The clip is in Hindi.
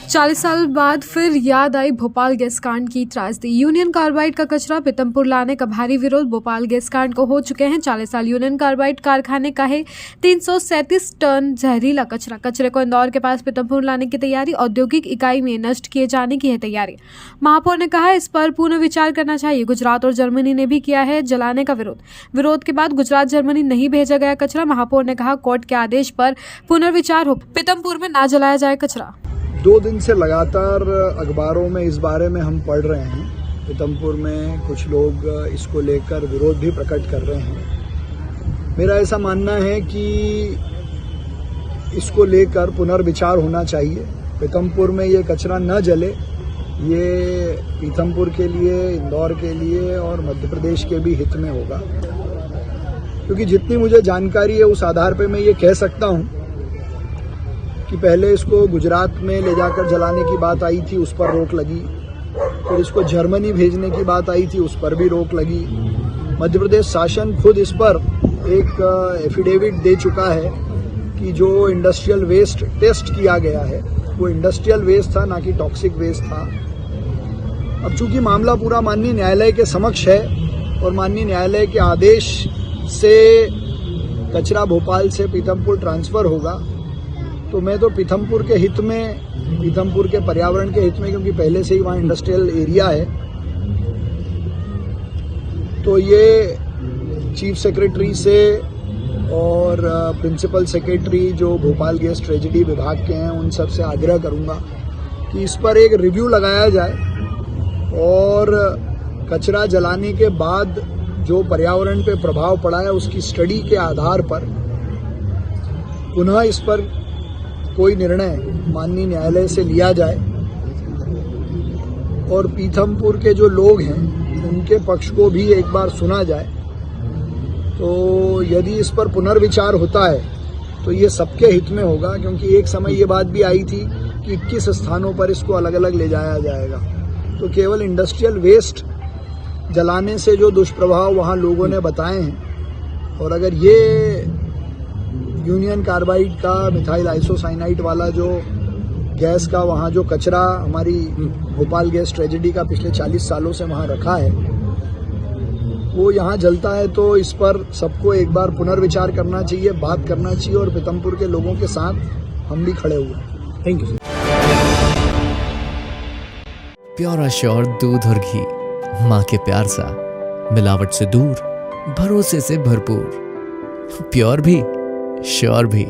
40 साल बाद फिर याद आई भोपाल गैस कांड की त्रासदी। यूनियन कार्बाइड का कचरा पीतमपुर लाने का भारी विरोध। भोपाल गैस कांड को हो चुके हैं 40 साल। यूनियन कार्बाइड कारखाने का है 337 टन जहरीला कचरा। कचरे को इंदौर के पास पीतमपुर लाने की तैयारी। औद्योगिक इकाई में नष्ट किए जाने की है तैयारी। महापौर ने कहा इस पर पुनर्विचार करना चाहिए। गुजरात और जर्मनी ने भी किया है जलाने का विरोध के बाद गुजरात जर्मनी नहीं भेजा गया कचरा। महापौर ने कहा कोर्ट के आदेश पर पुनर्विचार हो, पीतमपुर में ना जलाया जाए कचरा। 2 दिन से लगातार अखबारों में इस बारे में हम पढ़ रहे हैं। पीतमपुर में कुछ लोग इसको लेकर विरोध भी प्रकट कर रहे हैं। मेरा ऐसा मानना है कि इसको लेकर पुनर्विचार होना चाहिए। पीतमपुर में ये कचरा न जले, ये पीतमपुर के लिए, इंदौर के लिए और मध्य प्रदेश के भी हित में होगा। क्योंकि जितनी मुझे जानकारी है उस आधार पर मैं ये कह सकता हूँ कि पहले इसको गुजरात में ले जाकर जलाने की बात आई थी, उस पर रोक लगी। फिर इसको जर्मनी भेजने की बात आई थी, उस पर भी रोक लगी। मध्य प्रदेश शासन खुद इस पर एक एफिडेविट दे चुका है कि जो इंडस्ट्रियल वेस्ट टेस्ट किया गया है वो इंडस्ट्रियल वेस्ट था, ना कि टॉक्सिक वेस्ट था। अब चूंकि मामला पूरा माननीय न्यायालय के समक्ष है और माननीय न्यायालय के आदेश से कचरा भोपाल से पीतमपुर ट्रांसफर होगा, तो मैं तो पीतमपुर के हित में, पीतमपुर के पर्यावरण के हित में, क्योंकि पहले से ही वहाँ इंडस्ट्रियल एरिया है, तो ये चीफ सेक्रेटरी से और प्रिंसिपल सेक्रेटरी जो भोपाल गैस ट्रेजेडी विभाग के हैं उन सब से आग्रह करूँगा कि इस पर एक रिव्यू लगाया जाए और कचरा जलाने के बाद जो पर्यावरण पे प्रभाव पड़ा है उसकी स्टडी के आधार पर पुनः इस पर कोई निर्णय माननीय न्यायालय से लिया जाए और पीतमपुर के जो लोग हैं उनके पक्ष को भी एक बार सुना जाए। तो यदि इस पर पुनर्विचार होता है तो ये सबके हित में होगा, क्योंकि एक समय ये बात भी आई थी कि 21 स्थानों पर इसको अलग अलग ले जाया जाएगा। तो केवल इंडस्ट्रियल वेस्ट जलाने से जो दुष्प्रभाव वहाँ लोगों ने बताए हैं, और अगर ये यूनियन कार्बाइड का मिथाइल आइसोसाइनाइड वाला जो गैस का वहाँ जो कचरा हमारी भोपाल गैस ट्रेजेडी का पिछले 40 सालों से वहाँ रखा है वो यहाँ जलता है, तो इस पर सबको एक बार पुनर्विचार करना चाहिए, बात करना चाहिए और पीतमपुर के लोगों के साथ हम भी खड़े हुए हैं। Thank you. प्योर श्योर दूध और घी, माँ के प्यार सा, मिलावट से दूर, भरोसे से भरपूर, प्योर भी श्योर भी।